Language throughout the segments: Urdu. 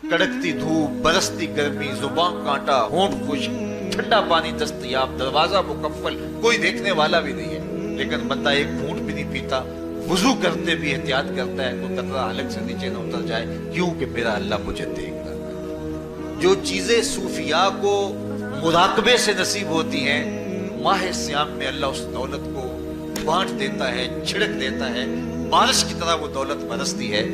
کڑکتی دھوپ، برستی گرمی، زبان کانٹا، ہونٹ خشک، ٹھنڈا پانی دستیاب، دروازہ مکفل، کوئی دیکھنے والا بھی نہیں ہے، لیکن بندہ ایک گھونٹ بھی نہیں پیتا، وضو کرتے بھی احتیاط کرتا ہے کوئی قطرہ حلق سے نیچے نہ اتر جائے، کیوں کہ میرا اللہ مجھے دیکھ رہا ہے۔ جو چیزیں صوفیاء کو مراقبے سے نصیب ہوتی ہیں، ماہ سیام میں اللہ اس دولت کو بانٹ دیتا ہے، چھڑک دیتا ہے، بارش کی طرح وہ دولت برستی ہے،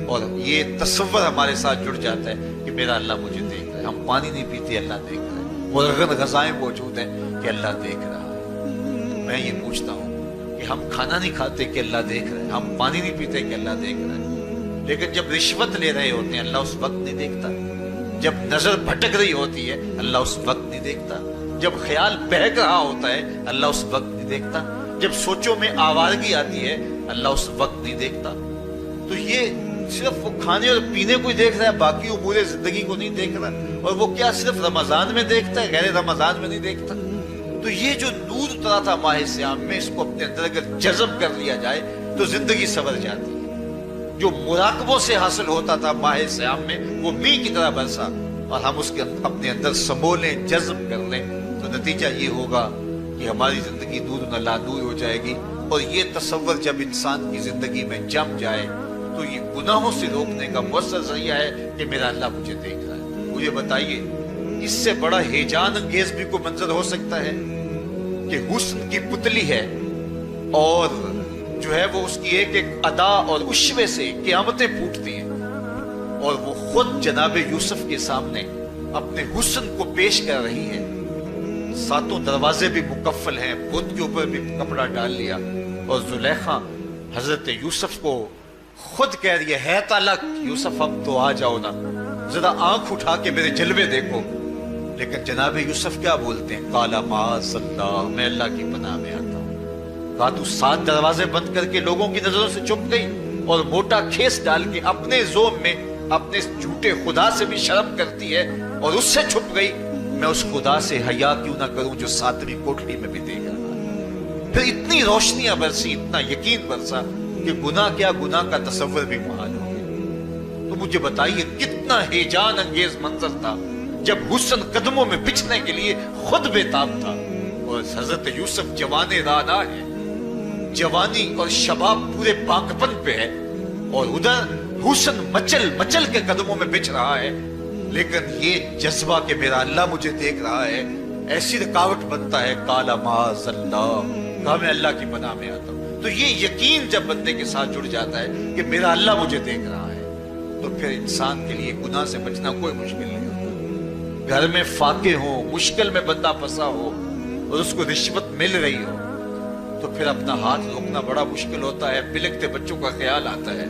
اور یہ تصور ہمارے ساتھ جڑ جاتا ہے کہ میرا اللہ مجھے دیکھ رہا ہے۔ ہم پانی نہیں پیتے، اللہ دیکھ رہا ہے، مرغن غذائیں موجود ہیں کہ اللہ دیکھ رہا ہے۔ میں یہ پوچھتا ہوں کہ ہم کھانا نہیں کھاتے کہ اللہ دیکھ رہا ہے، ہم پانی نہیں پیتے کہ اللہ دیکھ رہا ہے، لیکن جب رشوت لے رہے ہوتے ہیں اللہ اس وقت نہیں دیکھتا، جب نظر بھٹک رہی ہوتی ہے اللہ اس وقت نہیں دیکھتا، جب خیال بہک رہا ہوتا ہے اللہ اس وقت نہیں دیکھتا، جب سوچوں میں آوارگی آتی ہے اللہ اس وقت نہیں دیکھتا۔ تو یہ صرف وہ کھانے اور پینے کو ہی دیکھ رہا ہے، باقی امور زندگی کو نہیں دیکھ رہا، اور وہ کیا صرف رمضان میں دیکھتا ہے، غیر رمضان میں نہیں دیکھتا۔ تو یہ جو نور اترا تھا ماہ سیام میں، اس کو اپنے اندر اگر جذب کر لیا جائے تو زندگی سنور جاتی ہے۔ جو مراقبوں سے حاصل ہوتا تھا ماہ سیام میں، وہ میںہ کی طرح برسا، اور ہم اس کے اپنے اندر سمولیں، جذب کر لیں، تو نتیجہ یہ ہوگا کہ ہماری زندگی نور نہ لادور ہو جائے گی۔ اور یہ تصور جب انسان کی زندگی میں جم جائے تو یہ گناہوں سے روکنے کا مؤثر ذریعہ ہے کہ میرا اللہ مجھے دیکھ رہا ہے۔ مجھے بتائیے اس سے بڑا ہیجان انگیز بھی کوئی منظر ہو سکتا ہے کہ حسن کی پتلی ہے، اور جو ہے وہ اس کی ایک ایک ادا اور اشوے سے قیامتیں پھوٹتی ہیں، اور وہ خود جناب یوسف کے سامنے اپنے حسن کو پیش کر رہی ہے، ساتوں دروازے بھی مکفل ہیں، بت کے اوپر بھی کپڑا ڈال لیا، اور زلیخا حضرت یوسف کو خود کہہ رہی ہے تالک یوسف اب تو آ جاؤ نا، ذرا آنکھ اٹھا کے میرے جلوے دیکھو۔ لیکن جناب یوسف کیا بولتے ہیں؟ قال معاذ اللہ، میں اللہ کی پناہ میں آتا ہوں۔ کہا تو 7 دروازے بند کر کے لوگوں کی نظروں سے چھپ گئی، اور موٹا کھیس ڈال کے اپنے زوم میں اپنے جھوٹے خدا سے بھی شرم کرتی ہے اور اس سے چھپ گئی، میں اس خدا سے حیا کیوں نہ کروں جو 7ویں کوٹری میں بھی دیکھ رہا ہے۔ پھر اتنی روشنیاں برسی، اتنا یقین برسا کہ گناہ کیا، گناہ کا تصور بھی محال ہو گیا۔ تو مجھے بتائیے کتنا ہیجان انگیز منظر تھا جب حسن قدموں میں بچھنے کے لیے خود بے تاب تھا، اور حضرت یوسف جوان رانا ہے، جوانی اور شباب پورے پاکپن پہ ہے، اور ادھر حسن مچل مچل کے قدموں میں بچھ رہا ہے، لیکن یہ جذبہ کہ میرا اللہ مجھے دیکھ رہا ہے ایسی رکاوٹ بنتا ہے۔ قال معاذ اللہ، کہا میں اللہ کی پناہ میں آتا ہوں۔ تو یہ یقین جب بندے کے ساتھ جڑ جاتا ہے کہ میرا اللہ مجھے دیکھ رہا ہے، تو پھر انسان کے لیے گناہ سے بچنا کوئی مشکل نہیں ہوتا۔ گھر میں فاقے ہوں، مشکل میں بندہ پھنسا ہو اور اس کو رشوت مل رہی ہو، تو پھر اپنا ہاتھ روکنا بڑا مشکل ہوتا ہے، بلکتے بچوں کا خیال آتا ہے۔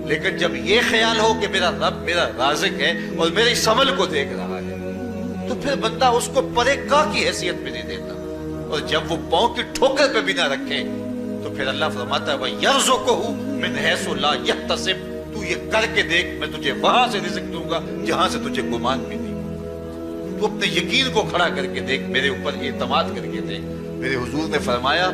لیکن جب یہ خیال ہو کہ میرا رب میرا رازق ہے اور میرے اس عمل کو دیکھ رہا ہے، تو پھر بندہ اس کو پرے کا کی حیثیت میں نہیں دیتا، اور جب وہ پاؤں کی ٹھوکر پہ بھی نہ رکھے تو پھر اللہ فرماتا ہے وَيَرْزُقْهُ مِنْ حَيْثُ لَا يَحْتَسِبُ، تو یہ کر کے دیکھ میں تجھے وہاں سے رزق دوں گا جہاں سے تجھے گمان بھی نہیں ہوگا۔ تو اپنے یقین کو کھڑا کر کے دیکھ، میرے اوپر اعتماد کر کے دیکھ۔ میرے حضور نے فرمایا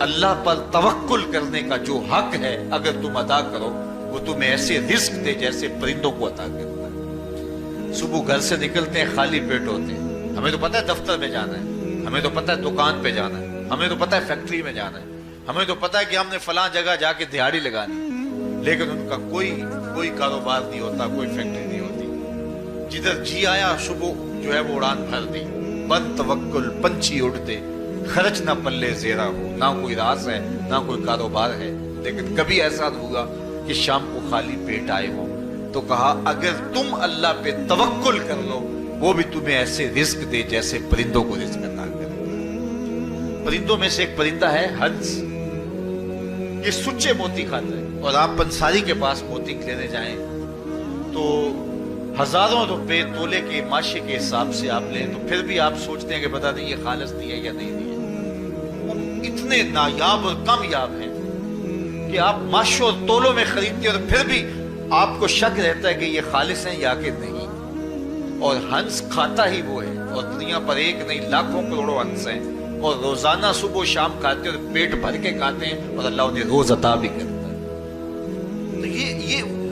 اللہ پر توکل کرنے کا جو حق ہے اگر تم ادا کرو، وہ تمہیں ایسے رزق دے جیسے پرندوں کو عطا کرتا ہے۔ صبح گھر سے نکلتے ہیں خالی پیٹ ہوتے ہیں، ہمیں تو پتہ ہے دفتر میں جانا ہے، ہمیں تو پتہ ہے دکان پہ جانا ہے، ہمیں تو پتہ ہے فیکٹری میں جانا ہے، ہمیں تو پتہ ہے کہ ہم نے فلاں جگہ جا کے دہاڑی لگانی، لیکن ان کا کوئی کاروبار نہیں ہوتا، کوئی فیکٹری نہیں ہوتی۔ جدھر جی آیا صبح جو ہے وہ اڑان بھر دی، بند توکل پنچھی اڑتے، خرچ نہ پلے زیرہ ہو، نہ کوئی راز ہے نہ کوئی کاروبار ہے۔ لیکن کبھی ایسا ہوگا کہ شام کو خالی پیٹ آئے ہو، تو کہا اگر تم اللہ پہ توکل کر لو وہ بھی تمہیں ایسے رزق دے جیسے پرندوں کو رزق عطا کرتا ہے۔ پرندوں میں سے ایک پرندہ ہے ہنس، یہ سچے موتی کھاتا ہے، اور آپ پنساری کے پاس موتی لینے جائیں تو ہزاروں روپے تولے کے ماشے کے حساب سے آپ لیں، تو پھر بھی آپ سوچتے ہیں کہ پتہ نہیں یہ خالص دی ہے یا نہیں دی ہے۔ وہ اتنے نایاب اور کامیاب ہیں کہ آپ ماشوں اور تولوں میں خریدتے ہیں اور پھر بھی آپ کو شک رہتا ہے کہ یہ خالص ہیں یا کہ نہیں۔ اور ہنس کھاتا ہی وہ ہے، اور دنیا پر ایک نہیں لاکھوں کروڑوں ہنس ہیں، اور روزانہ صبح و شام کھاتے ہیں اور پیٹ بھر کے کھاتے ہیں، اور اللہ انہیں روز عطا بھی کرتا ہے۔ تو یہ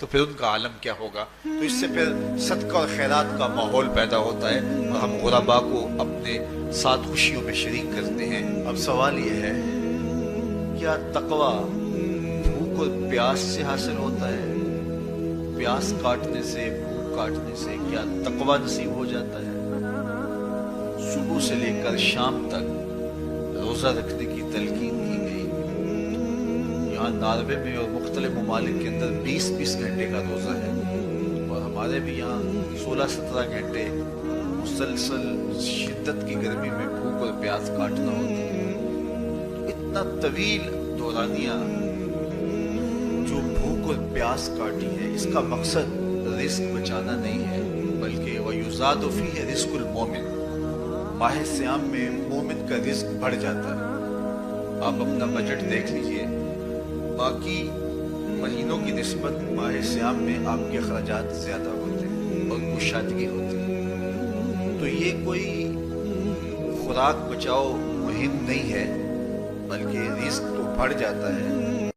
تو پھر ان کا عالم کیا ہوگا. تو اس سے پھر صدقہ اور خیرات کا ماحول پیدا ہوتا ہے اور ہم غربا کو اپنے ساتھ خوشیوں میں شریک کرتے ہیں. اب سوال یہ ہے، کیا تقویٰ بھوک اور پیاس سے حاصل ہوتا ہے؟ پیاس کاٹنے سے، بھوک کاٹنے سے کیا تقویٰ نصیب ہو جاتا ہے؟ صبح سے لے کر شام تک روزہ رکھنے کی تلقین کی گئی. یہاں ناروے میں اور مختلف ممالک کے اندر 20 گھنٹے کا روزہ ہے اور ہمارے بھی یہاں 16-17 گھنٹے مسلسل شدت کی گرمی میں بھوک اور پیاس کاٹنا ہوتی ہے. اتنا طویل دورانیہ جو بھوک اور پیاس کاٹی ہے، اس کا مقصد رزق بچانا نہیں ہے، بلکہ وَيُزَادُ فِيهِ رِزْقُ الْمُؤْمِنِ، ماہ سیام میں مومن کا رزق بڑھ جاتا ہے. آپ اپنا بجٹ دیکھ لیجئے، باقی مہینوں کی نسبت ماہ سیام میں آپ کے اخراجات زیادہ ہوتے ہیں اور کشادگی ہوتی ہے. تو یہ کوئی خوراک بچاؤ مہم نہیں ہے، بلکہ رزق تو بڑھ جاتا ہے